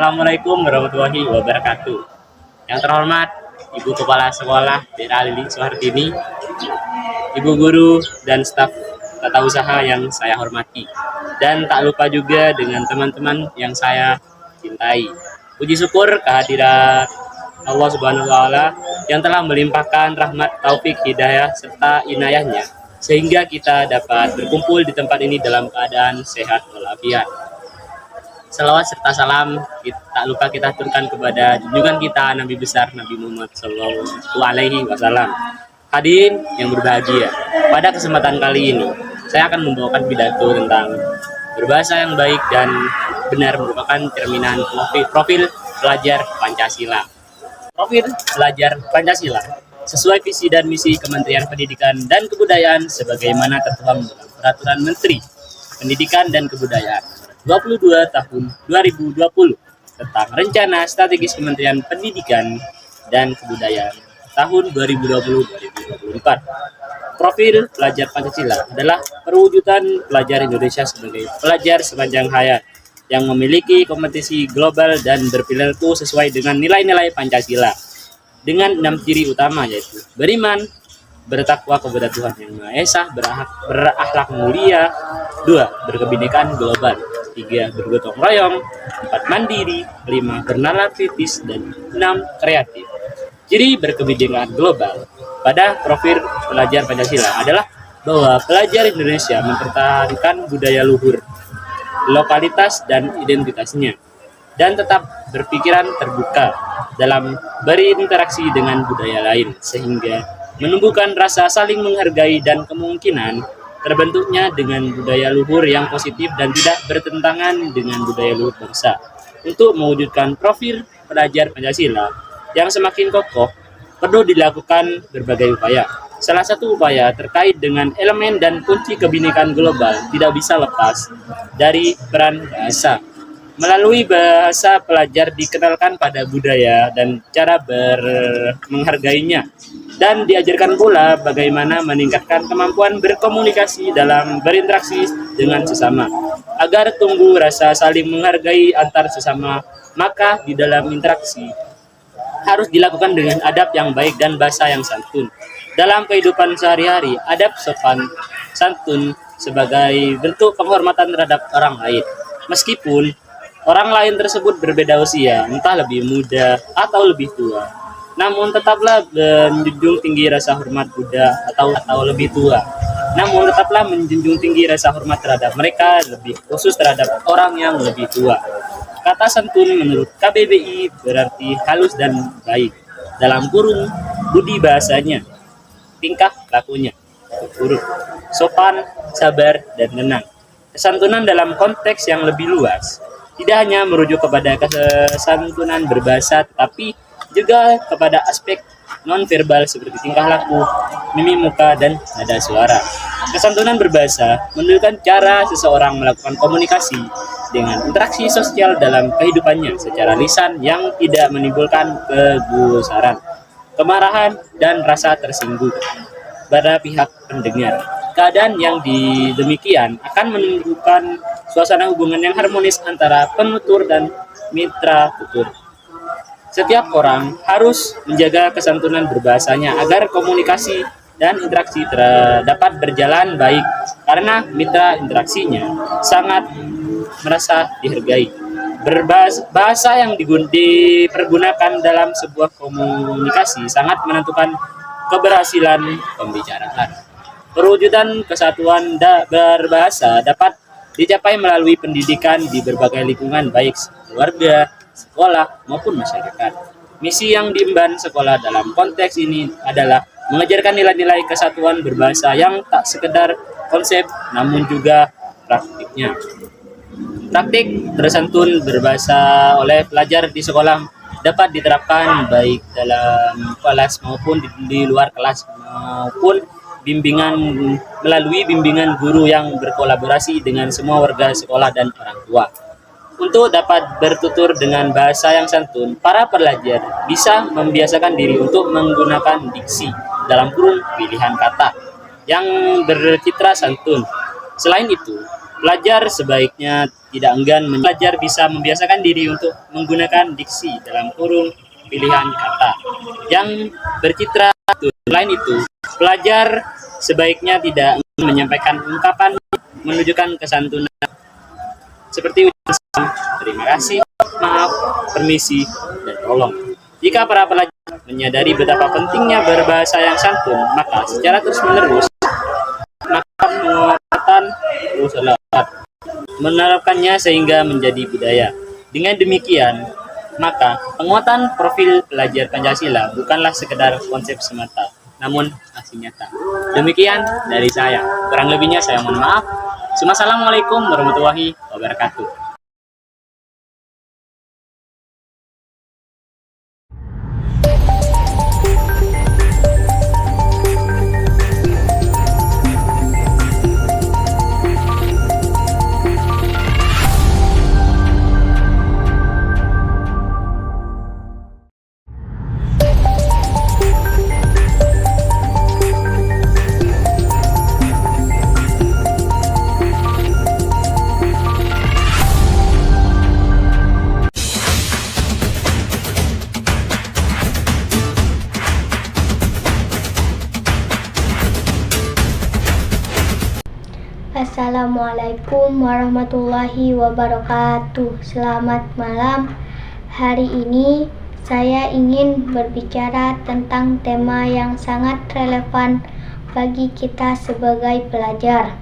Assalamualaikum warahmatullahi wabarakatuh. Yang terhormat Ibu Kepala Sekolah Daerah Lili Suhartini, Ibu Guru dan staf tata usaha yang saya hormati, dan tak lupa juga dengan teman-teman yang saya cintai. Puji syukur kehadirat Allah Subhanahu wa Ta'ala yang telah melimpahkan rahmat, taufik, hidayah serta inayahnya sehingga kita dapat berkumpul di tempat ini dalam keadaan sehat walafiat. Salawat serta salam tak lupa kita aturkan kepada junjungan kita Nabi besar Nabi Muhammad Shallallahu Alaihi Wasallam. Hadirin yang berbahagia, pada kesempatan kali ini saya akan membawakan pidato tentang berbahasa yang baik dan benar merupakan cerminan profil pelajar Pancasila. Profil pelajar Pancasila sesuai visi dan misi Kementerian Pendidikan dan Kebudayaan sebagaimana tertuang dalam Peraturan Menteri Pendidikan dan Kebudayaan 22 tahun 2020 tentang Rencana Strategis Kementerian Pendidikan dan Kebudayaan tahun 2020-2024. Profil pelajar Pancasila adalah perwujudan pelajar Indonesia sebagai pelajar sepanjang hayat yang memiliki kompetensi global dan berperilaku sesuai dengan nilai-nilai Pancasila dengan 6 ciri utama, yaitu beriman, bertakwa kepada Tuhan Yang Maha Esa, berakhlak mulia, 2. berkebinekaan global, 3. bergotong royong, 4. mandiri, 5. bernalar kritis, dan 6. kreatif. Ciri berkebinekaan global pada profil pelajar Pancasila adalah bahwa pelajar Indonesia mempertahankan budaya luhur, lokalitas, dan identitasnya, dan tetap berpikiran terbuka dalam berinteraksi dengan budaya lain, sehingga menumbuhkan rasa saling menghargai dan kemungkinan terbentuknya dengan budaya luhur yang positif dan tidak bertentangan dengan budaya luhur bangsa. Untuk mewujudkan profil pelajar Pancasila yang semakin kokoh, perlu dilakukan berbagai upaya. Salah satu upaya terkait dengan elemen dan kunci kebinekaan global tidak bisa lepas dari peran bahasa. Melalui bahasa, pelajar dikenalkan pada budaya dan cara menghargainya, dan diajarkan pula bagaimana meningkatkan kemampuan berkomunikasi dalam berinteraksi dengan sesama, agar tumbuh rasa saling menghargai antar sesama. Maka di dalam interaksi harus dilakukan dengan adab yang baik dan bahasa yang santun. Dalam kehidupan sehari-hari, adab sopan santun sebagai bentuk penghormatan terhadap orang lain. Meskipun orang lain tersebut berbeda usia, entah lebih muda atau lebih tua, namun tetaplah menjunjung tinggi rasa hormat Buddha atau lebih tua. Namun tetaplah menjunjung tinggi rasa hormat terhadap mereka, lebih khusus terhadap orang yang lebih tua. Kata santun menurut KBBI berarti halus dan baik. Dalam kurung budi bahasanya, tingkah lakunya, huruf, sopan, sabar, dan tenang. Kesantunan dalam konteks yang lebih luas tidak hanya merujuk kepada kesantunan berbahasa, tetapi juga kepada aspek non-verbal seperti tingkah laku, mimik muka, dan nada suara. Kesantunan berbahasa menunjukkan cara seseorang melakukan komunikasi dengan interaksi sosial dalam kehidupannya secara lisan yang tidak menimbulkan kegusaran, kemarahan, dan rasa tersinggung pada pihak pendengar. Keadaan yang demikian akan menimbulkan suasana hubungan yang harmonis antara penutur dan mitra tutur. Setiap orang harus menjaga kesantunan berbahasanya agar komunikasi dan interaksi dapat berjalan baik, karena mitra interaksinya sangat merasa dihargai. Bahasa yang dipergunakan dalam sebuah komunikasi sangat menentukan keberhasilan pembicaraan. Perwujudan kesatuan berbahasa dapat dicapai melalui pendidikan di berbagai lingkungan, baik keluarga, sekolah, maupun masyarakat. Misi yang diemban sekolah dalam konteks ini adalah mengajarkan nilai-nilai kesatuan berbahasa yang tak sekedar konsep, namun juga praktiknya. Praktik bersantun berbahasa oleh pelajar di sekolah dapat diterapkan baik dalam kelas maupun di luar kelas, maupun melalui bimbingan guru yang berkolaborasi dengan semua warga sekolah dan orang tua. Untuk dapat bertutur dengan bahasa yang santun, para pelajar bisa membiasakan diri untuk menggunakan diksi dalam kurung pilihan kata yang bercitra santun. Selain itu, Pelajar sebaiknya tidak enggan belajar bisa membiasakan diri untuk menggunakan diksi dalam kurung pilihan kata yang bercitra. Selain itu, pelajar sebaiknya tidak menyampaikan ungkapan menunjukkan kesantunan seperti ucapan salam, terima kasih, maaf, permisi, dan tolong. Jika para pelajar menyadari betapa pentingnya berbahasa yang santun, maka secara terus-menerus maka penguatan terus menerapkannya sehingga menjadi budaya. Dengan demikian, maka penguatan profil pelajar Pancasila bukanlah sekedar konsep semata, namun aksi nyata. Demikian dari saya. Kurang lebihnya saya mohon maaf. Assalamualaikum warahmatullahi wabarakatuh. Assalamualaikum warahmatullahi wabarakatuh. Selamat malam. Hari ini saya ingin berbicara tentang tema yang sangat relevan bagi kita sebagai pelajar,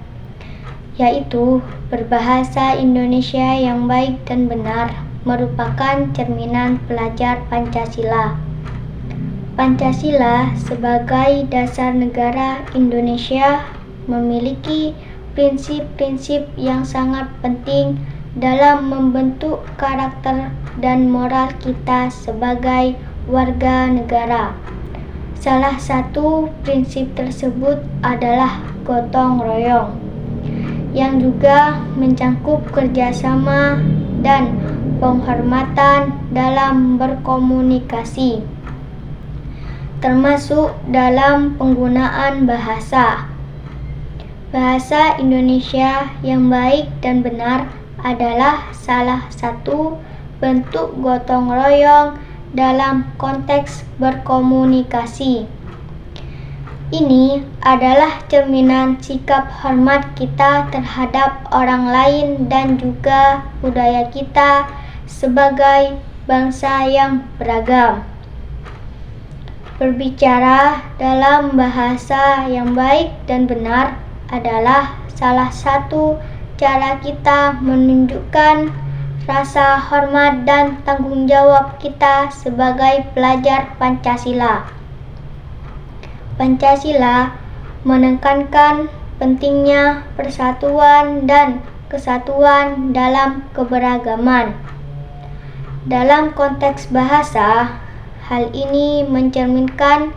yaitu berbahasa Indonesia yang baik dan benar merupakan cerminan pelajar Pancasila. Pancasila sebagai dasar negara Indonesia memiliki prinsip-prinsip yang sangat penting dalam membentuk karakter dan moral kita sebagai warga negara. Salah satu prinsip tersebut adalah gotong royong, yang juga mencangkup kerjasama dan penghormatan dalam berkomunikasi, termasuk dalam penggunaan bahasa. Bahasa Indonesia yang baik dan benar adalah salah satu bentuk gotong royong dalam konteks berkomunikasi. Ini adalah cerminan sikap hormat kita terhadap orang lain dan juga budaya kita sebagai bangsa yang beragam. Berbicara dalam bahasa yang baik dan benar adalah salah satu cara kita menunjukkan rasa hormat dan tanggung jawab kita sebagai pelajar Pancasila. Pancasila menekankan pentingnya persatuan dan kesatuan dalam keberagaman. Dalam konteks bahasa, hal ini mencerminkan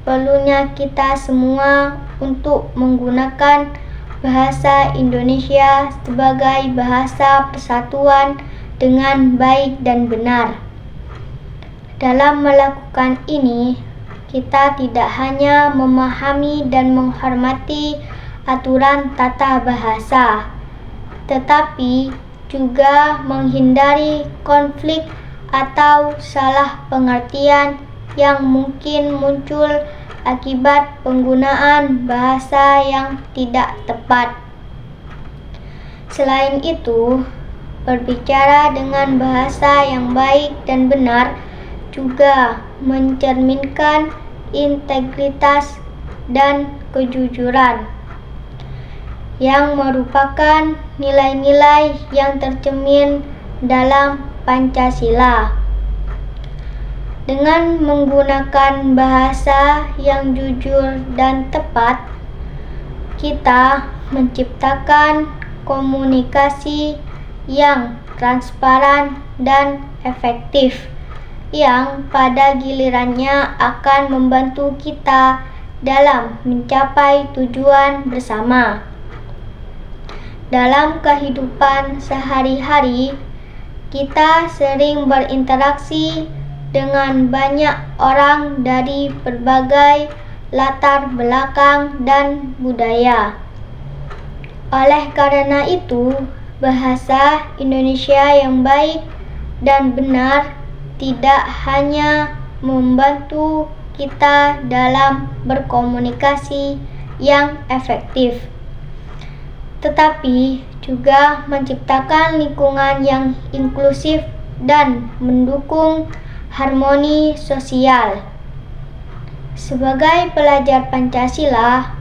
perlunya kita semua untuk menggunakan bahasa Indonesia sebagai bahasa persatuan dengan baik dan benar. Dalam melakukan ini, kita tidak hanya memahami dan menghormati aturan tata bahasa, tetapi juga menghindari konflik atau salah pengertian yang mungkin muncul akibat penggunaan bahasa yang tidak tepat. Selain itu, berbicara dengan bahasa yang baik dan benar juga mencerminkan integritas dan kejujuran, yang merupakan nilai-nilai yang tercermin dalam Pancasila. Dengan menggunakan bahasa yang jujur dan tepat, kita menciptakan komunikasi yang transparan dan efektif, yang pada gilirannya akan membantu kita dalam mencapai tujuan bersama. Dalam kehidupan sehari-hari, kita sering berinteraksi dengan banyak orang dari berbagai latar belakang dan budaya. Oleh karena itu, bahasa Indonesia yang baik dan benar tidak hanya membantu kita dalam berkomunikasi yang efektif, tetapi juga menciptakan lingkungan yang inklusif dan mendukung harmoni sosial. Sebagai pelajar Pancasila,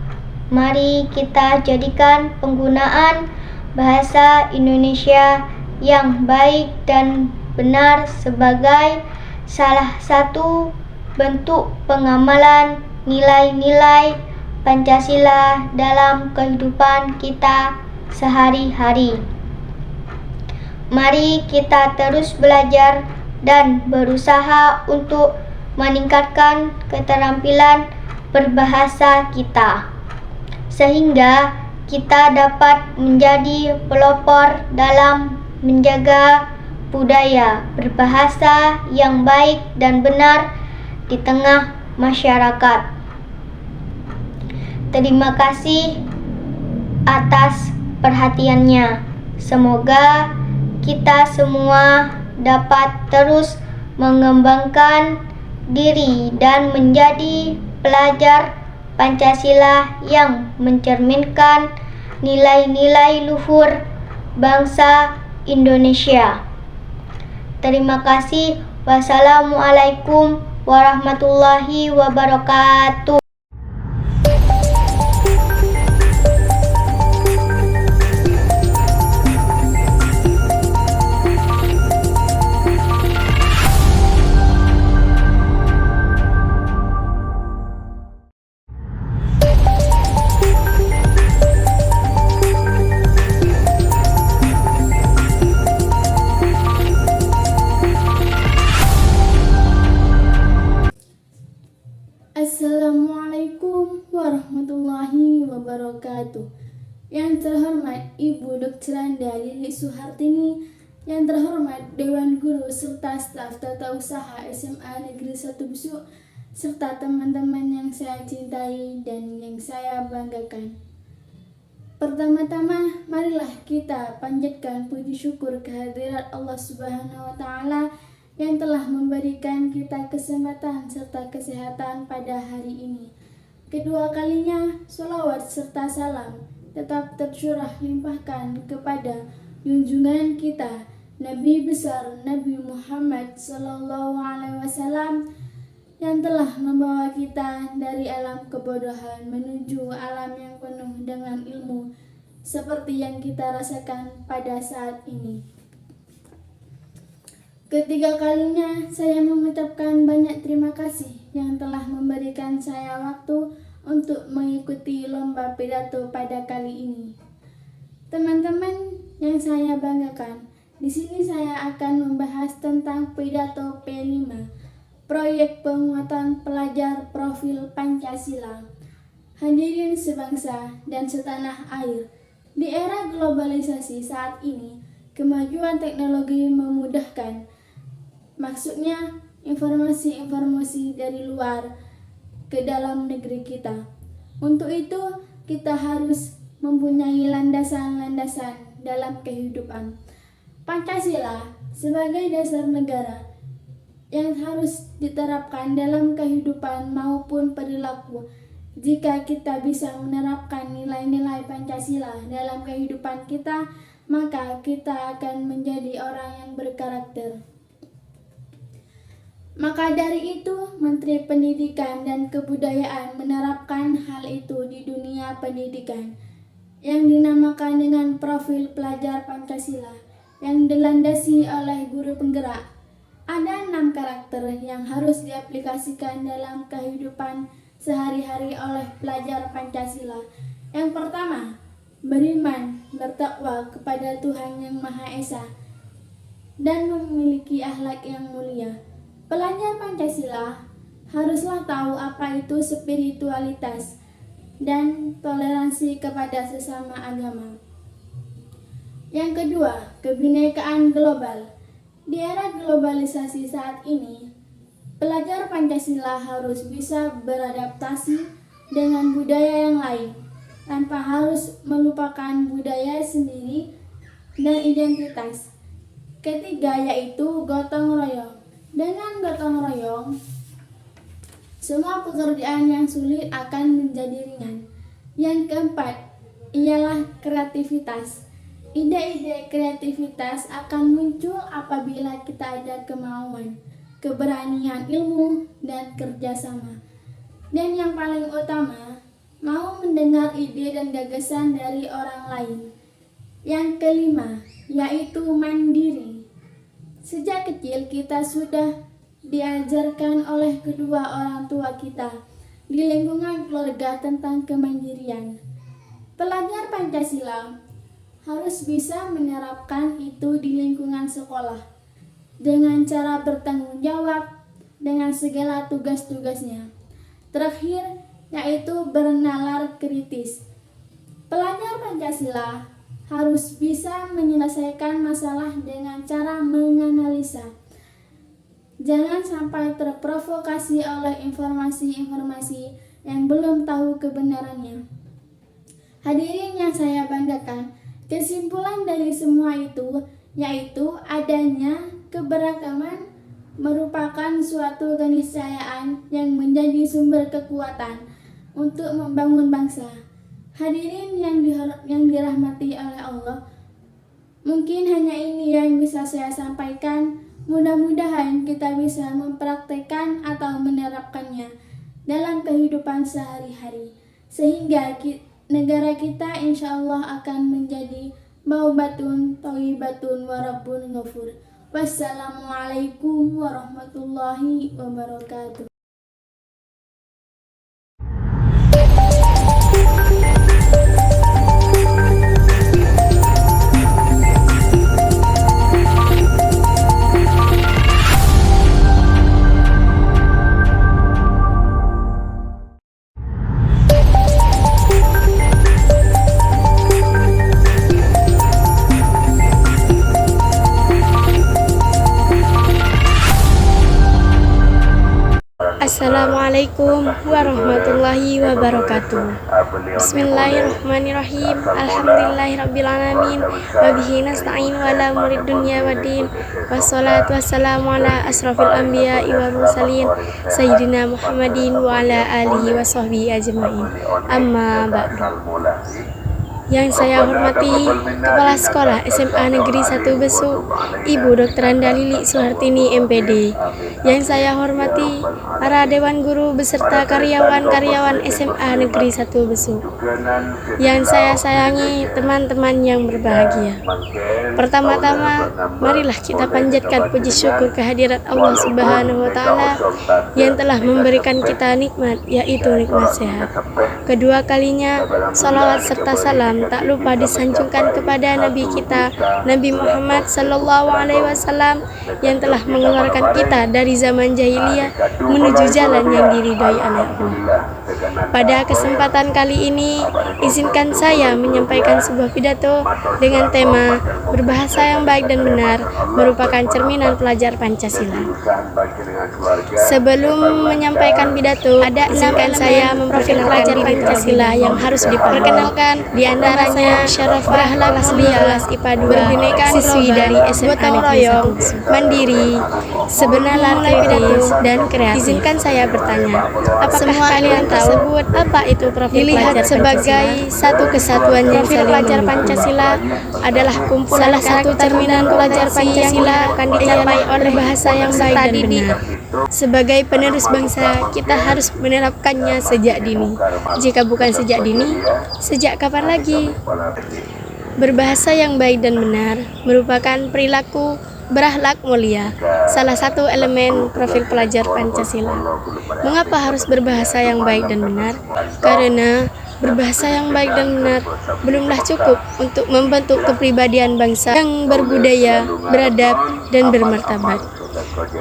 mari kita jadikan penggunaan bahasa Indonesia yang baik dan benar sebagai salah satu bentuk pengamalan nilai-nilai Pancasila dalam kehidupan kita sehari-hari. Mari kita terus belajar dan berusaha untuk meningkatkan keterampilan berbahasa kita, sehingga kita dapat menjadi pelopor dalam menjaga budaya berbahasa yang baik dan benar di tengah masyarakat. Terima kasih atas perhatiannya. Semoga kita semua dapat terus mengembangkan diri dan menjadi pelajar Pancasila yang mencerminkan nilai-nilai luhur bangsa Indonesia. Terima kasih. Wassalamualaikum warahmatullahi wabarakatuh. Assalamualaikum warahmatullahi wabarakatuh. Yang terhormat Ibu Dr. Anda Lili Suhartini, yang terhormat Dewan Guru serta staf tata usaha SMA Negeri 1 Besuk, serta teman-teman yang saya cintai dan yang saya banggakan. Pertama-tama, marilah kita panjatkan puji syukur kehadirat Allah Subhanahu wa Ta'ala yang telah memberikan kita kesempatan serta kesehatan pada hari ini. Kedua kalinya, sholawat serta salam tetap tercurah limpahkan kepada junjungan kita, Nabi besar Nabi Muhammad SAW, yang telah membawa kita dari alam kebodohan menuju alam yang penuh dengan ilmu, seperti yang kita rasakan pada saat ini. Ketiga kalinya, saya mengucapkan banyak terima kasih yang telah memberikan saya waktu untuk mengikuti lomba pidato pada kali ini. Teman-teman yang saya banggakan, di sini saya akan membahas tentang pidato P5, proyek penguatan pelajar profil Pancasila. Hadirin sebangsa dan setanah air, di era globalisasi saat ini, kemajuan teknologi memudahkan, maksudnya informasi-informasi dari luar ke dalam negeri kita. Untuk itu, kita harus mempunyai landasan-landasan dalam kehidupan. Pancasila sebagai dasar negara yang harus diterapkan dalam kehidupan maupun perilaku. Jika kita bisa menerapkan nilai-nilai Pancasila dalam kehidupan kita, maka kita akan menjadi orang yang berkarakter. Maka dari itu, Menteri Pendidikan dan Kebudayaan menerapkan hal itu di dunia pendidikan yang dinamakan dengan profil pelajar Pancasila yang dilandasi oleh guru penggerak. Ada 6 karakter yang harus diaplikasikan dalam kehidupan sehari-hari oleh pelajar Pancasila. Yang pertama, beriman, bertakwa kepada Tuhan Yang Maha Esa, dan memiliki akhlak yang mulia. Pelajar Pancasila haruslah tahu apa itu spiritualitas dan toleransi kepada sesama agama. Yang kedua, kebinekaan global. Di era globalisasi saat ini, pelajar Pancasila harus bisa beradaptasi dengan budaya yang lain. tanpa harus melupakan budaya sendiri dan identitas. Ketiga yaitu gotong royong. Dengan gotong royong, semua pekerjaan yang sulit akan menjadi ringan. Yang keempat ialah kreativitas. Ide-ide kreativitas akan muncul apabila kita ada kemauan, keberanian ilmu, dan kerjasama. Dan yang paling utama, mau mendengar ide dan gagasan dari orang lain. Yang kelima, yaitu mandiri. Sejak kecil kita sudah diajarkan oleh kedua orang tua kita di lingkungan keluarga tentang kemandirian. Pelajar Pancasila harus bisa menerapkan itu di lingkungan sekolah dengan cara bertanggung jawab dengan segala tugas-tugasnya. Terakhir, yaitu bernalar kritis. Pelajar Pancasila harus bisa menyelesaikan masalah dengan cara menganalisa. Jangan sampai terprovokasi oleh informasi-informasi yang belum tahu kebenarannya. Hadirin yang saya banggakan, kesimpulan dari semua itu yaitu adanya keberagaman merupakan suatu keniscayaan yang menjadi sumber kekuatan untuk membangun bangsa. Hadirin yang dirahmati oleh Allah, mungkin hanya ini yang bisa saya sampaikan. Mudah-mudahan kita bisa mempraktekkan atau menerapkannya dalam kehidupan sehari-hari, sehingga negara kita insya Allah akan menjadi baubatun, thayyibatun, warabbun ghafur. Wassalamualaikum warahmatullahi wabarakatuh. Assalamualaikum warahmatullahi wabarakatuh. Bismillahirrahmanirrahim. Alhamdulillahirrabbilalamin. Wabihi nasta'in wala murid dunya waddin. Wassalatu wassalamu ala asrafil anbiya'i wal mursalin Sayyidina Muhammadin wa ala alihi wa sahbihi ajma'in. Amma ba'du. Yang saya hormati Kepala Sekolah SMA Negeri 1 Besuk, Ibu Dr. Anda Lili Suhartini MPD. Yang saya hormati para Dewan Guru beserta karyawan-karyawan SMA Negeri 1 Besuk. Yang saya sayangi teman-teman yang berbahagia. Pertama-tama, marilah kita panjatkan puji syukur kehadirat Allah Subhanahu wa Ta'ala yang telah memberikan kita nikmat, yaitu nikmat sehat. Kedua kalinya, salawat serta salam tak lupa disanjungkan kepada Nabi kita, Nabi Muhammad Sallallahu Alaihi Wasallam, yang telah mengeluarkan kita dari zaman jahiliyah menuju jalan yang diridhoi oleh Allah. Pada kesempatan kali ini, izinkan saya menyampaikan sebuah pidato dengan tema berbahasa yang baik dan benar merupakan cerminan pelajar Pancasila. Sebelum menyampaikan pidato, izinkan saya memprofil pelajar Pancasila yang harus diperkenalkan. Di antaranya Syaraf Berakhlak Mulia, IPA 2, berbineka siswi dari SMA Negeri 1, mandiri, sebenar, kritis, dan kreatif. Izinkan saya bertanya, apakah kalian tahu apa itu profil dilihat pelajar sebagai satu kesatuan yang saling pelajar Pancasila adalah kumpulan salah satu cerminan pelajar Pancasila akan dicapai oleh bahasa yang baik dan benar. Sebagai penerus bangsa, kita harus menerapkannya sejak dini. Jika bukan sejak dini, sejak kapan lagi? Berbahasa yang baik dan benar merupakan perilaku berakhlak mulia, salah satu elemen profil pelajar Pancasila. Mengapa harus berbahasa yang baik dan benar? Karena berbahasa yang baik dan benar belumlah cukup untuk membentuk kepribadian bangsa yang berbudaya, beradab, dan bermartabat.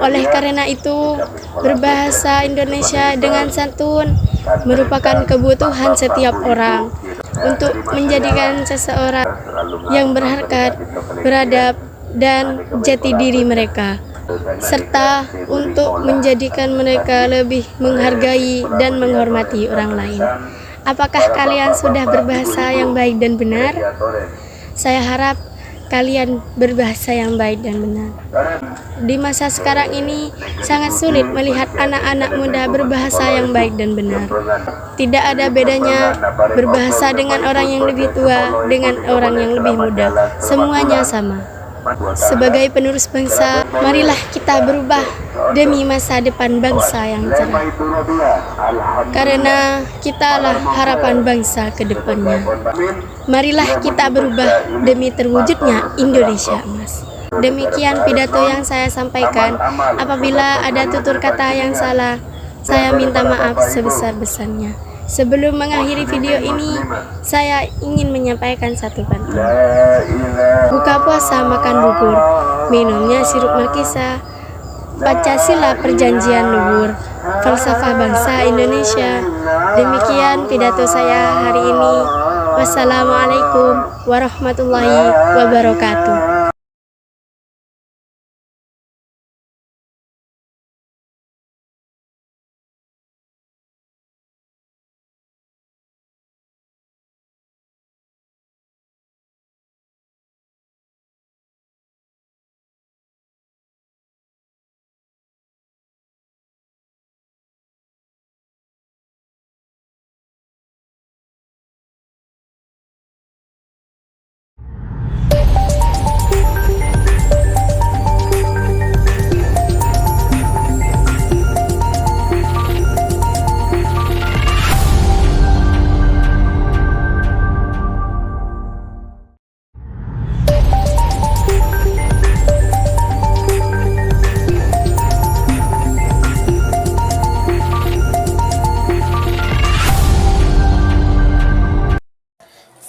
Oleh karena itu, berbahasa Indonesia dengan santun merupakan kebutuhan setiap orang untuk menjadikan seseorang yang berharkat, beradab, dan jati diri mereka, serta untuk menjadikan mereka lebih menghargai dan menghormati orang lain. Apakah kalian sudah berbahasa yang baik dan benar? Saya harap kalian berbahasa yang baik dan benar. Di masa sekarang ini sangat sulit melihat anak-anak muda berbahasa yang baik dan benar. Tidak ada bedanya berbahasa dengan orang yang lebih tua dengan orang yang lebih muda. Semuanya sama. Sebagai penerus bangsa, marilah kita berubah demi masa depan bangsa yang cerah. Karena kitalah harapan bangsa ke depannya. Marilah kita berubah demi terwujudnya Indonesia Emas. Demikian pidato yang saya sampaikan. Apabila ada tutur kata yang salah, saya minta maaf sebesar-besarnya. Sebelum mengakhiri video ini, saya ingin menyampaikan satu pantun. Buka puasa makan bubur, minumnya sirup Markisa. Pancasila perjanjian luhur, falsafah bangsa Indonesia. Demikian pidato saya hari ini. Wassalamualaikum warahmatullahi wabarakatuh.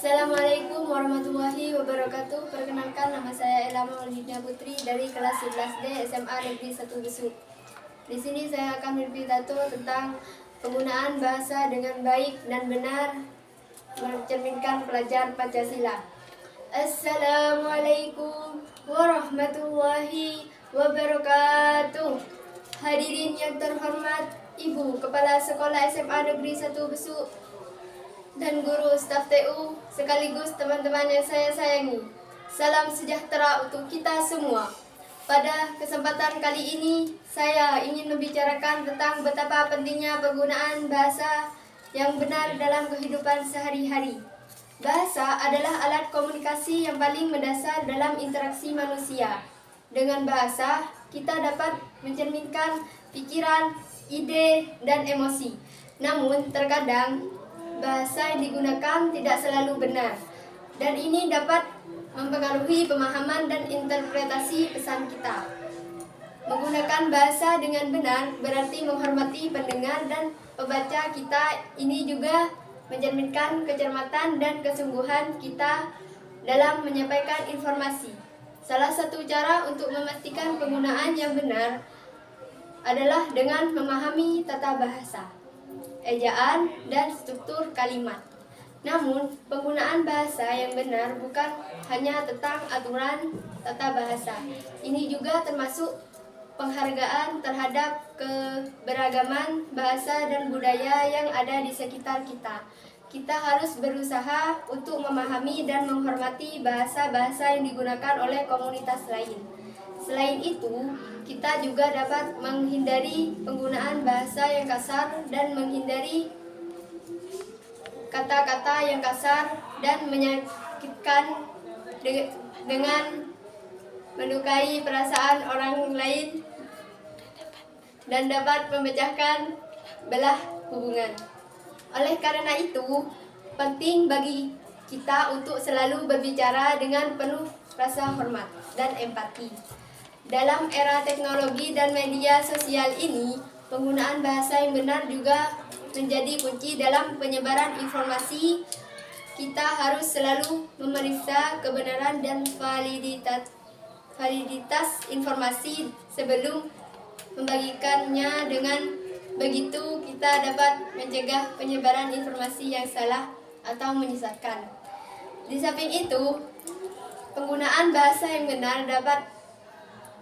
Assalamualaikum warahmatullahi wabarakatuh. Perkenalkan, nama saya Elama Maulidnya Putri dari kelas 11D SMA Negeri 1 Besuk. Di sini saya akan berpidato tentang penggunaan bahasa dengan baik dan benar mencerminkan pelajar Pancasila. Assalamualaikum warahmatullahi wabarakatuh. Hadirin yang terhormat, Ibu Kepala Sekolah SMA Negeri 1 Besuk dan guru staf TU sekaligus teman-teman yang saya sayangi. Salam sejahtera untuk kita semua. Pada kesempatan kali ini, saya ingin membicarakan tentang betapa pentingnya penggunaan bahasa yang benar dalam kehidupan sehari-hari. Bahasa adalah alat komunikasi yang paling mendasar dalam interaksi manusia. Dengan bahasa, kita dapat mencerminkan pikiran, ide, dan emosi. Namun, terkadang bahasa yang digunakan tidak selalu benar, dan ini dapat mempengaruhi pemahaman dan interpretasi pesan kita. Menggunakan bahasa dengan benar berarti menghormati pendengar dan pembaca kita. Ini juga mencerminkan kecermatan dan kesungguhan kita dalam menyampaikan informasi. Salah satu cara untuk memastikan penggunaan yang benar adalah dengan memahami tata bahasa, ejaan, dan struktur kalimat. Namun, penggunaan bahasa yang benar bukan hanya tentang aturan tata bahasa. Ini juga termasuk penghargaan terhadap keberagaman bahasa dan budaya yang ada di sekitar kita. Kita harus berusaha untuk memahami dan menghormati bahasa-bahasa yang digunakan oleh komunitas lain. Selain itu, kita juga dapat menghindari penggunaan bahasa yang kasar dan menghindari kata-kata yang kasar dan menyakitkan dengan melukai perasaan orang lain dan dapat memecahkan belah hubungan. Oleh karena itu, penting bagi kita untuk selalu berbicara dengan penuh rasa hormat dan empati. Dalam era teknologi dan media sosial ini, penggunaan bahasa yang benar juga menjadi kunci dalam penyebaran informasi. Kita harus selalu memeriksa kebenaran dan validitas informasi sebelum membagikannya. Dengan begitu, kita dapat mencegah penyebaran informasi yang salah atau menyesatkan. Di samping itu, penggunaan bahasa yang benar dapat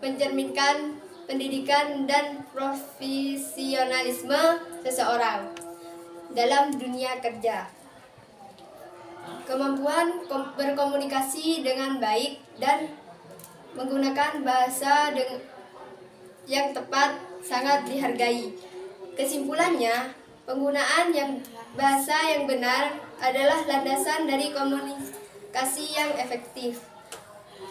mencerminkan pendidikan dan profesionalisme seseorang. dalam dunia kerja. Kemampuan berkomunikasi dengan baik dan menggunakan bahasa yang tepat sangat dihargai. Kesimpulannya, penggunaan bahasa yang benar adalah landasan dari komunikasi yang efektif.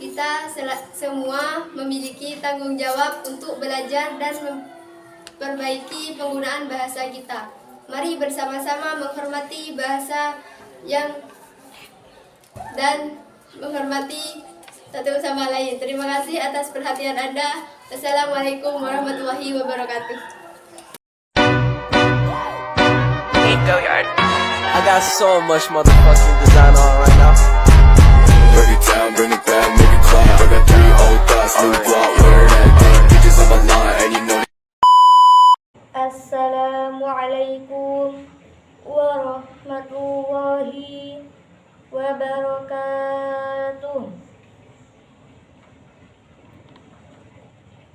Kita semua memiliki tanggung jawab untuk belajar dan memperbaiki penggunaan bahasa kita. Mari bersama-sama menghormati bahasa dan menghormati satu sama lain. Terima kasih atas perhatian Anda. Assalamualaikum warahmatullahi wabarakatuh. I got so much motherfucking design on right now. Break it down, bring it back, make it clap. I got 3 old thoughts, new block, wear that thing. Bitches on my line, and you know. Assalamualaikum warahmatullahi wabarakatuh.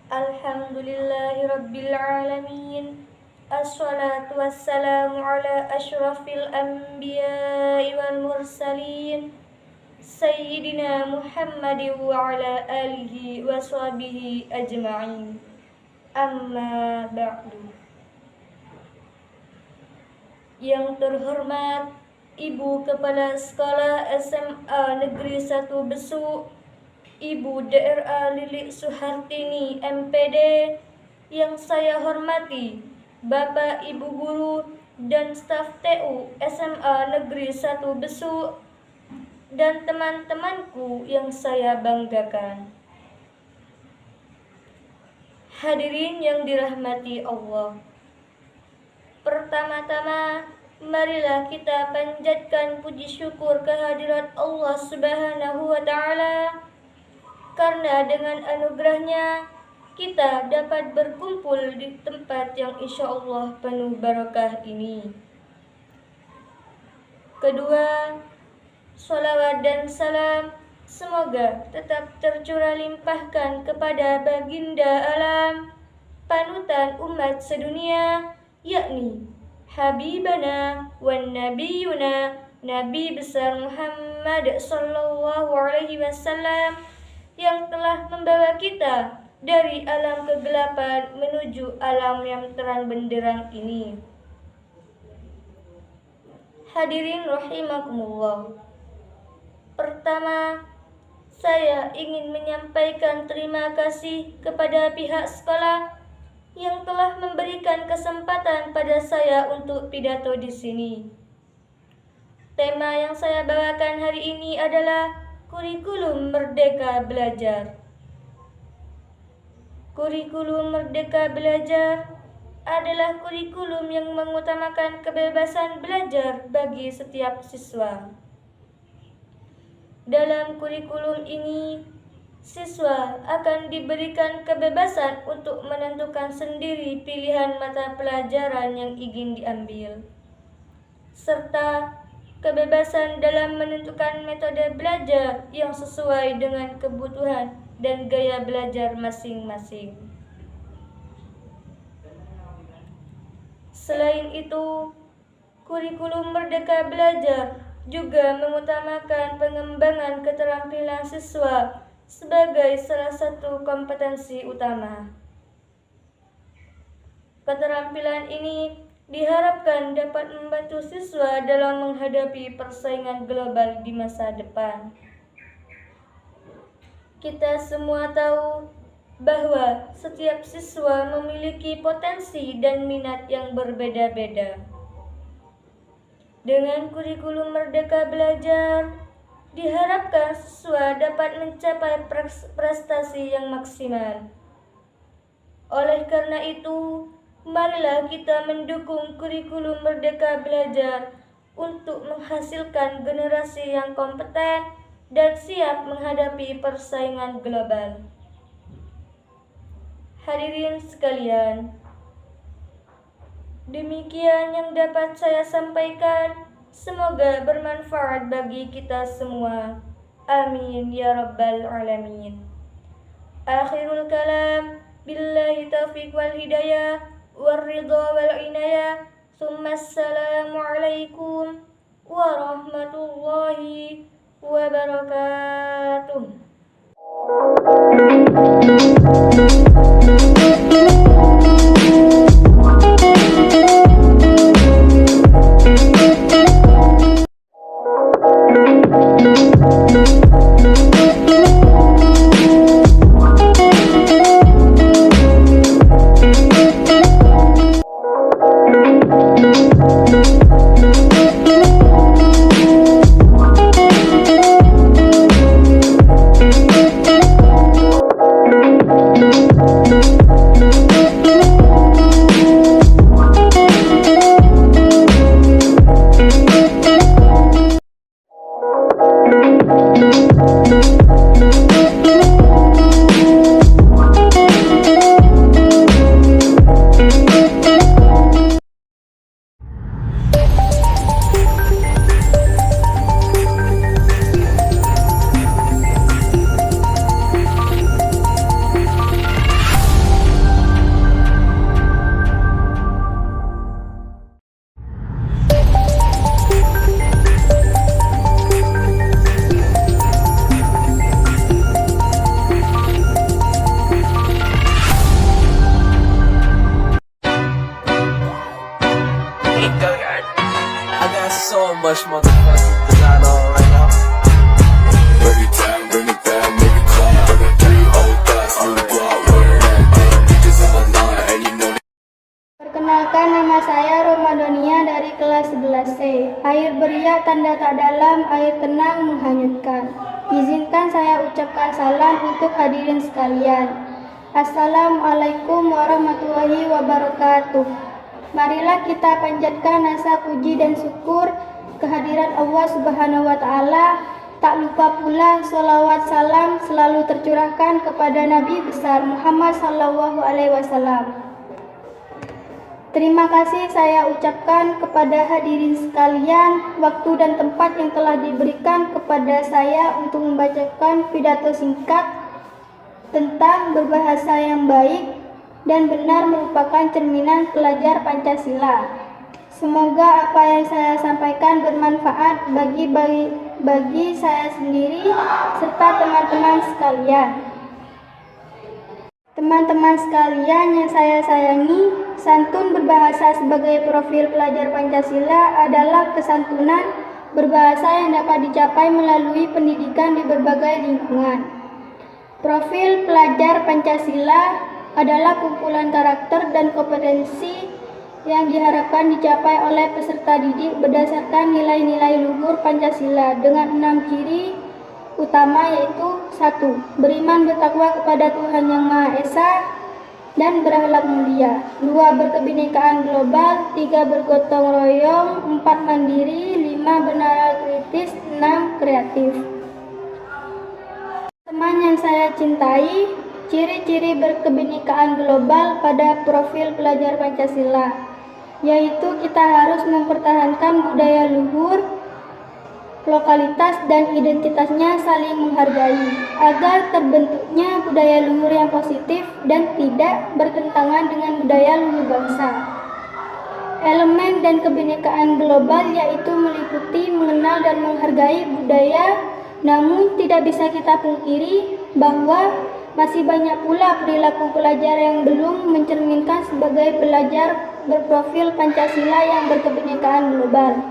Alhamdulillahi rabbil alamin. Assalatu wassalamu ala ashrafil anbiya'i wal mursalin Sayyidina Muhammadin wa ala alihi wa sahbihi ajma'in. Amma ba'du. Yang terhormat Ibu Kepala Sekolah SMA Negeri 1 Besuk, Ibu Dra. Lilik Suhartini MPD, yang saya hormati Bapak Ibu Guru dan staf TU SMA Negeri 1 Besuk, dan teman-temanku yang saya banggakan. Hadirin yang dirahmati Allah, pertama-tama marilah kita panjatkan puji syukur kehadirat Allah Subhanahu wa Ta'ala, karena dengan anugerahnya kita dapat berkumpul di tempat yang insya Allah penuh barakah ini. Kedua, sholawat dan salam semoga tetap tercurah limpahkan kepada baginda alam, panutan umat sedunia, yakni Habibana wan Nabiyuna, Nabi besar Muhammad sallallahu alaihi wasallam, yang telah membawa kita dari alam kegelapan menuju alam yang terang benderang ini. Hadirin rahimakumullah. Pertama, saya ingin menyampaikan terima kasih kepada pihak sekolah yang telah memberikan kesempatan pada saya untuk pidato di sini. Tema yang saya bawakan hari ini adalah kurikulum Merdeka Belajar. Kurikulum Merdeka Belajar adalah kurikulum yang mengutamakan kebebasan belajar bagi setiap siswa. Dalam kurikulum ini, siswa akan diberikan kebebasan untuk menentukan sendiri pilihan mata pelajaran yang ingin diambil, serta kebebasan dalam menentukan metode belajar yang sesuai dengan kebutuhan dan gaya belajar masing-masing. Selain itu, kurikulum Merdeka Belajar juga mengutamakan pengembangan keterampilan siswa sebagai salah satu kompetensi utama. Keterampilan ini diharapkan dapat membantu siswa dalam menghadapi persaingan global di masa depan. Kita semua tahu bahwa setiap siswa memiliki potensi dan minat yang berbeda-beda. Dengan kurikulum Merdeka Belajar, diharapkan siswa dapat mencapai prestasi yang maksimal. Oleh karena itu, marilah kita mendukung kurikulum Merdeka Belajar untuk menghasilkan generasi yang kompeten dan siap menghadapi persaingan global. Hadirin sekalian, demikian yang dapat saya sampaikan. Semoga bermanfaat bagi kita semua. Amin ya rabbal alamin. Akhirul kalam, billahi taufiq wal hidayah, war ridha wal inayah. Assalamu warahmatullahi wabarakatuh. I got so much motherfucking design on right now. Break it down, bring it back, make it clap. I got 3 old thoughts, new block, where that damn bitches on my line, and you know Perkenalkan, nama saya Romadonia dari kelas 11C. Air beriak tanda tak dalam, air tenang menghanyutkan. Izinkan saya ucapkan salam untuk hadirin sekalian. Assalamualaikum warahmatullahi wabarakatuh. Marilah kita panjatkan rasa puji dan syukur kehadirat Allah Subhanahu wa Ta'ala. Tak lupa pula sholawat salam selalu tercurahkan kepada Nabi besar Muhammad Sallallahu Alaihi Wasallam. Terima kasih saya ucapkan kepada hadirin sekalian waktu dan tempat yang telah diberikan kepada saya untuk membacakan pidato singkat tentang berbahasa yang baik dan benar merupakan cerminan pelajar Pancasila. Semoga apa yang saya sampaikan bermanfaat bagi saya sendiri serta teman-teman sekalian. Teman-teman sekalian yang saya sayangi, santun berbahasa sebagai profil pelajar Pancasila adalah kesantunan berbahasa yang dapat dicapai melalui pendidikan di berbagai lingkungan. Profil pelajar Pancasila adalah kumpulan karakter dan kompetensi yang diharapkan dicapai oleh peserta didik berdasarkan nilai-nilai luhur Pancasila dengan 6 ciri utama, yaitu 1. Beriman bertakwa kepada Tuhan Yang Maha Esa dan berakhlak mulia. 2. Berkebinekaan global. 3. Bergotong royong. 4. Mandiri. 5. Bernalar kritis. 6. Kreatif. Teman yang saya cintai, ciri-ciri berkebinekaan global pada profil pelajar Pancasila, yaitu kita harus mempertahankan budaya luhur, lokalitas dan identitasnya saling menghargai, agar terbentuknya budaya luhur yang positif dan tidak bertentangan dengan budaya luhur bangsa. Elemen dan kebinekaan global yaitu meliputi mengenal dan menghargai budaya, namun tidak bisa kita pungkiri bahwa masih banyak pula perilaku pelajar yang belum mencerminkan sebagai pelajar berprofil Pancasila yang berkebinekaan global.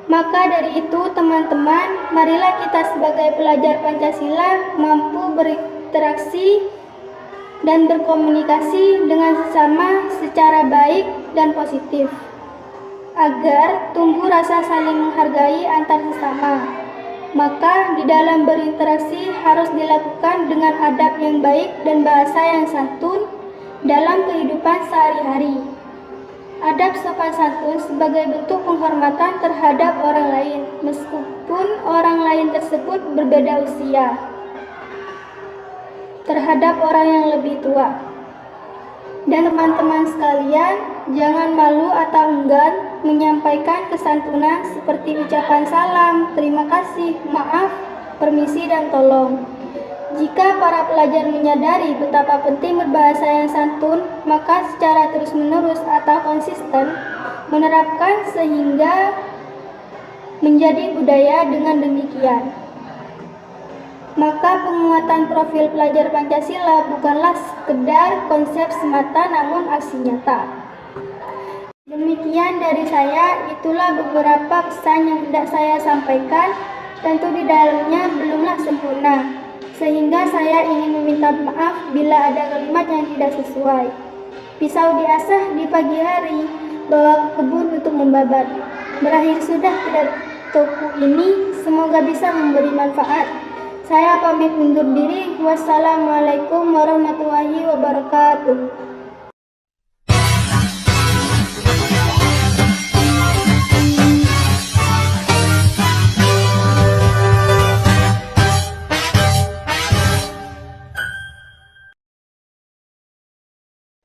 Maka dari itu teman-teman, marilah kita sebagai pelajar Pancasila mampu berinteraksi dan berkomunikasi dengan sesama secara baik dan positif, agar tumbuh rasa saling menghargai antar sesama. Maka di dalam berinteraksi harus dilakukan dengan adab yang baik dan bahasa yang santun dalam kehidupan sehari-hari. Adab sopan santun sebagai bentuk penghormatan terhadap orang lain, meskipun orang lain tersebut berbeda usia, terhadap orang yang lebih tua. Dan teman-teman sekalian, jangan malu atau enggan menyampaikan kesantunan seperti ucapan salam, terima kasih, maaf, permisi, dan tolong. Jika para pelajar menyadari betapa penting berbahasa yang santun, maka secara terus-menerus atau konsisten, menerapkan sehingga menjadi budaya. Dengan demikian, maka penguatan profil pelajar Pancasila bukanlah sekedar konsep semata namun aksi nyata. Demikian dari saya, itulah beberapa pesan yang hendak saya sampaikan. Tentu di dalamnya belumlah sempurna, sehingga saya ingin meminta maaf bila ada kalimat yang tidak sesuai. Pisau diasah di pagi hari, bawa ke kebun untuk membabat. Berakhir sudah pidatoku ini, semoga bisa memberi manfaat. Saya pamit undur diri. Wassalamualaikum warahmatullahi wabarakatuh.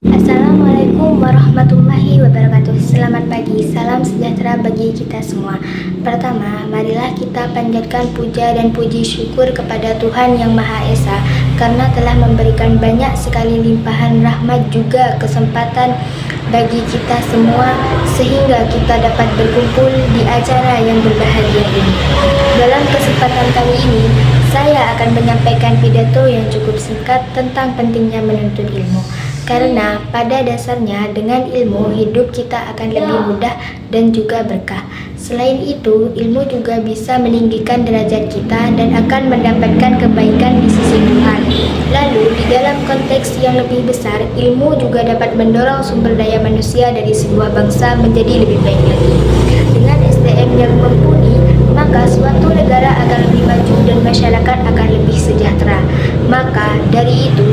Assalamualaikum warahmatullahi wabarakatuh. Selamat pagi, salam sejahtera bagi kita semua. Pertama, marilah kita panjatkan puja dan puji syukur kepada Tuhan Yang Maha Esa karena telah memberikan banyak sekali limpahan rahmat juga kesempatan bagi kita semua sehingga kita dapat berkumpul di acara yang berbahagia ini. Dalam kesempatan kali ini, saya akan menyampaikan pidato yang cukup singkat tentang pentingnya menuntut ilmu. Karena pada dasarnya dengan ilmu hidup kita akan lebih mudah dan juga berkah. Selain itu, ilmu juga bisa meninggikan derajat kita dan akan mendapatkan kebaikan di sisi Tuhan. Lalu, di dalam konteks yang lebih besar, ilmu juga dapat mendorong sumber daya manusia dari sebuah bangsa menjadi lebih baik lagi. Dengan SDM yang mumpuni, maka suatu negara akan lebih maju dan masyarakat akan lebih sejahtera. Maka dari itu,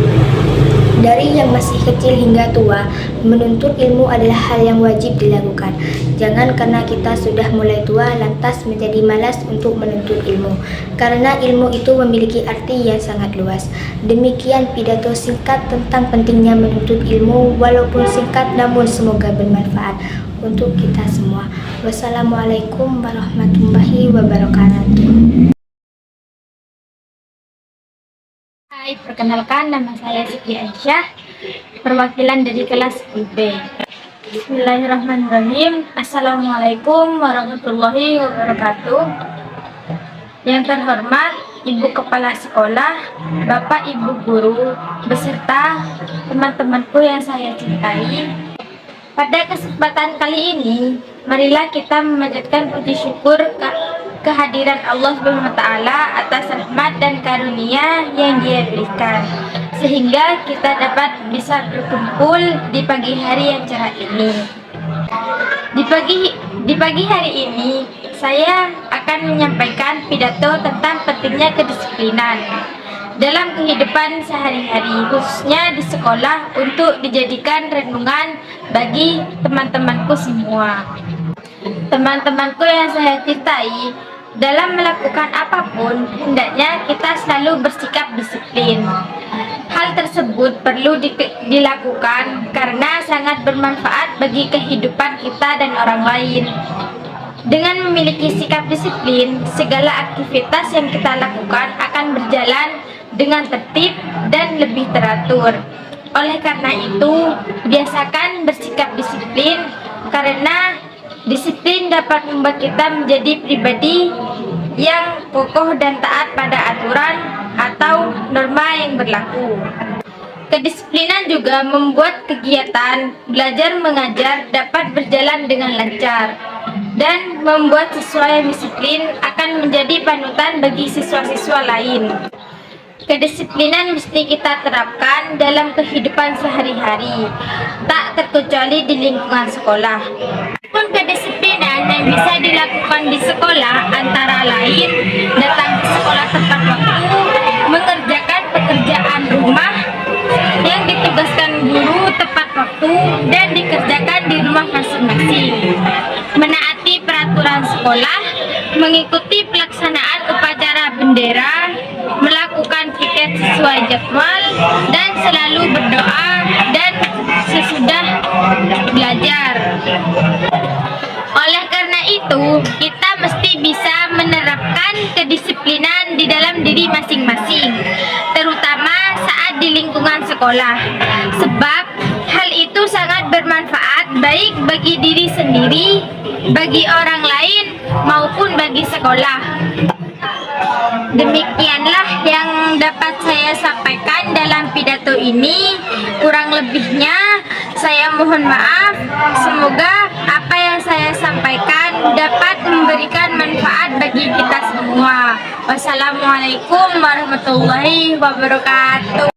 dari yang masih kecil hingga tua, menuntut ilmu adalah hal yang wajib dilakukan. Jangan karena kita sudah mulai tua lantas menjadi malas untuk menuntut ilmu, karena ilmu itu memiliki arti yang sangat luas. Demikian pidato singkat tentang pentingnya menuntut ilmu, walaupun singkat namun semoga bermanfaat untuk kita semua. Wassalamualaikum warahmatullahi wabarakatuh. Hai, perkenalkan nama saya Siti Aisyah, perwakilan dari kelas 10B. Bismillahirrahmanirrahim. Assalamualaikum warahmatullahi wabarakatuh. Yang terhormat Ibu Kepala Sekolah, Bapak Ibu Guru, beserta teman-temanku yang saya cintai. Pada kesempatan kali ini, marilah kita memanjatkan puji syukur kehadiran Allah SWT atas rahmat dan karunia yang Dia berikan, sehingga kita dapat bisa berkumpul di pagi hari yang cerah ini. Di pagi hari ini, saya akan menyampaikan pidato tentang pentingnya kedisiplinan dalam kehidupan sehari-hari, khususnya di sekolah, untuk dijadikan renungan bagi teman-temanku semua. Teman-temanku yang saya cintai, dalam melakukan apapun, hendaknya kita selalu bersikap disiplin. Hal tersebut perlu dilakukan karena sangat bermanfaat bagi kehidupan kita dan orang lain. Dengan memiliki sikap disiplin, segala aktivitas yang kita lakukan akan berjalan dengan tertib dan lebih teratur. Oleh karena itu, biasakan bersikap disiplin karena disiplin dapat membuat kita menjadi pribadi yang kokoh dan taat pada aturan atau norma yang berlaku. Kedisiplinan juga membuat kegiatan belajar mengajar dapat berjalan dengan lancar, dan membuat siswa yang disiplin akan menjadi panutan bagi siswa-siswa lain. Kedisiplinan mesti kita terapkan dalam kehidupan sehari-hari, tak terkecuali di lingkungan sekolah. Kedisiplinan yang bisa dilakukan di sekolah antara lain datang ke sekolah tepat waktu, mengerjakan pekerjaan rumah yang ditugaskan guru tepat waktu dan dikerjakan di rumah masing-masing, menaati peraturan sekolah, mengikuti pelaksanaan upacara bendera, melakukan piket sesuai jadwal, dan selalu berdoa dan sesudah belajar. Oleh karena itu, kita mesti bisa menerapkan kedisiplinan di dalam diri masing-masing, terutama saat di lingkungan sekolah, sebab hal itu sangat bermanfaat baik bagi diri sendiri, bagi orang lain, maupun bagi sekolah. Demikianlah yang dapat saya sampaikan dalam pidato ini. Kurang lebihnya saya mohon maaf. Semoga apa yang saya sampaikan dapat memberikan manfaat bagi kita semua. Wassalamualaikum warahmatullahi wabarakatuh.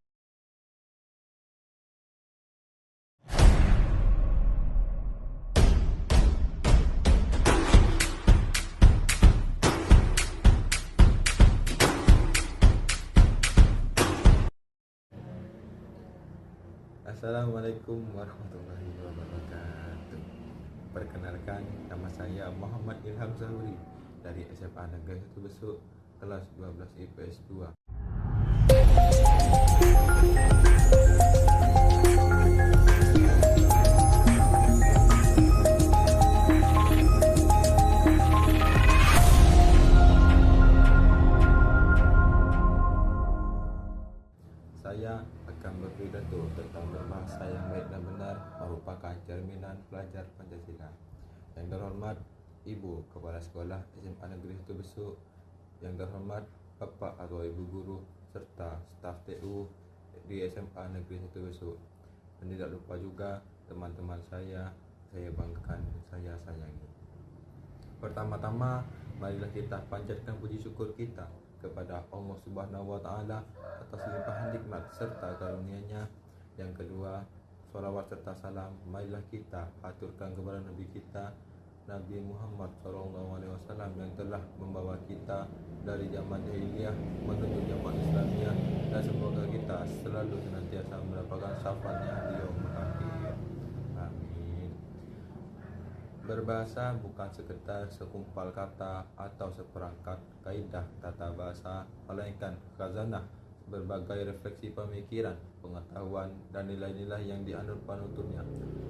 Assalamualaikum warahmatullahi wabarakatuh. Perkenalkan, nama saya Muhammad Ilham Zahuri dari SMA Negeri 1 Besuk, kelas 12 IPS 2. Saya akan berpidato tentang berbahasa yang baik dan benar merupakan cerminan pelajar Pancasila. Yang terhormat Ibu Kepala Sekolah SMA Negeri 1 Besuk, yang terhormat Bapak atau Ibu Guru serta staf TU di SMA Negeri 1 Besuk. Dan tidak lupa juga teman-teman saya banggakan, saya sayangi. Pertama-tama, marilah kita panjatkan puji syukur kita kepada Allah Subhanahu wa Ta'ala atas limpahan nikmat serta karunia-Nya. Yang kedua, sholawat serta salam marilah kita aturkan kepada Nabi kita, Nabi Muhammad SAW, yang telah membawa kita dari zaman jahiliyah menuju zaman Islamiyah, dan semoga kita selalu senantiasa mendapatkan syafaatnya di yaumul akhir. Amin. Berbahasa bukan sekedar sekumpal kata atau seperangkat kaidah tata bahasa, melainkan khazanah berbagai refleksi pemikiran, pengetahuan, dan nilai-nilai yang dianut penuturnya.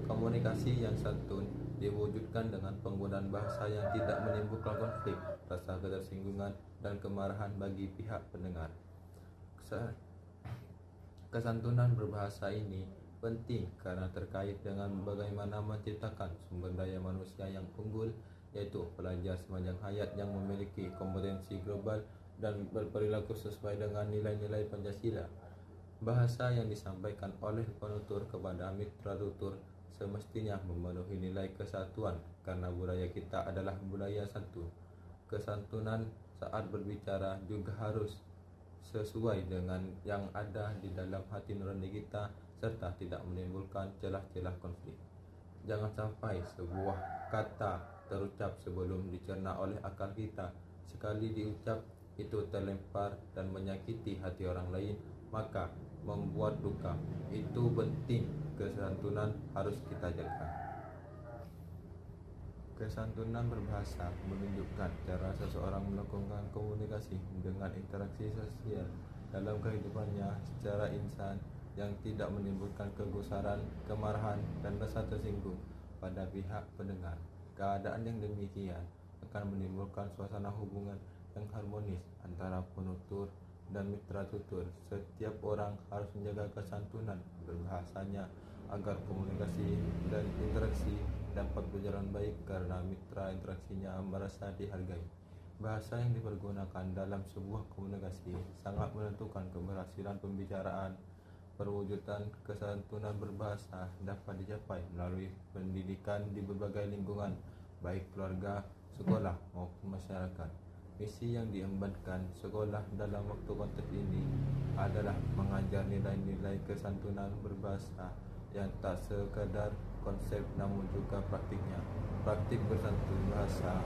Komunikasi yang santun diwujudkan dengan penggunaan bahasa yang tidak menimbulkan konflik, rasa ketersinggungan, dan kemarahan bagi pihak pendengar. Kesantunan berbahasa ini penting karena terkait dengan bagaimana menciptakan sumber daya manusia yang unggul, yaitu pelajar sepanjang hayat yang memiliki kompetensi global dan berperilaku sesuai dengan nilai-nilai Pancasila. Bahasa yang disampaikan oleh penutur kepada mitra tutur semestinya memenuhi nilai kesatuan, karena budaya kita adalah budaya santun. Kesantunan saat berbicara juga harus sesuai dengan yang ada di dalam hati nurani kita, serta tidak menimbulkan celah-celah konflik. Jangan sampai sebuah kata terucap sebelum dicerna oleh akal kita. Sekali diucap, itu terlempar dan menyakiti hati orang lain, maka membuat duka. Itu penting, kesantunan harus kita jaga. Kesantunan berbahasa menunjukkan cara seseorang melakukan komunikasi dengan interaksi sosial dalam kehidupannya secara insan, yang tidak menimbulkan kegusaran, kemarahan, dan rasa tersinggung pada pihak pendengar. Keadaan yang demikian akan menimbulkan suasana hubungan yang harmonis antara penutur dan mitra tutur. Setiap orang harus menjaga kesantunan berbahasanya agar komunikasi dan interaksi dapat berjalan baik, karena mitra interaksinya merasa dihargai. Bahasa yang dipergunakan dalam sebuah komunikasi sangat menentukan keberhasilan pembicaraan. Perwujudan kesantunan berbahasa dapat dicapai melalui pendidikan di berbagai lingkungan, baik keluarga, sekolah, maupun masyarakat. Misi yang diembankan sekolah dalam waktu konteks ini adalah mengajar nilai-nilai kesantunan berbahasa yang tak sekadar konsep namun juga praktiknya. Praktik bersantun bahasa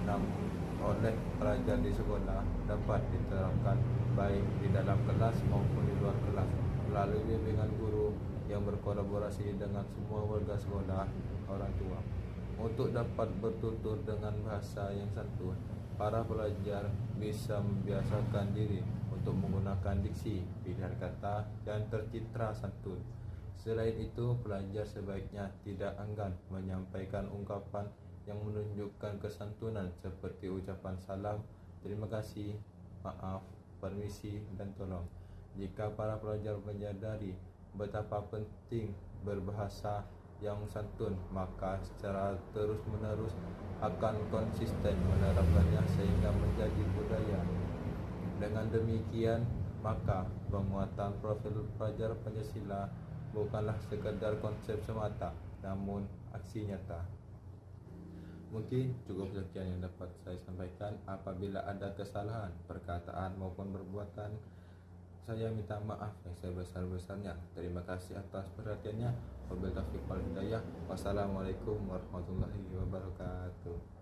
namun oleh pelajar di sekolah dapat diterapkan baik di dalam kelas maupun di luar kelas melalui bimbingan guru yang berkolaborasi dengan semua warga sekolah, orang tua. Untuk dapat bertutur dengan bahasa yang santun, para pelajar bisa membiasakan diri untuk menggunakan diksi, pilihan kata, dan tercitra santun. Selain itu, pelajar sebaiknya tidak enggan menyampaikan ungkapan yang menunjukkan kesantunan seperti ucapan salam, terima kasih, maaf, permisi, dan tolong. Jika para pelajar menyadari betapa penting berbahasa yang santun, maka secara terus-menerus akan konsisten menerapkannya sehingga menjadi budaya. Dengan demikian, maka penguatan profil pelajar Pancasila bukanlah sekedar konsep semata, namun aksi nyata. Mungkin cukup sekian yang dapat saya sampaikan. Apabila ada kesalahan perkataan maupun perbuatan, saya minta maaf yang sebesar-besarnya. Terima kasih atas perhatiannya. Wabillahi taufiq wal hidayah. Wassalamualaikum warahmatullahi wabarakatuh.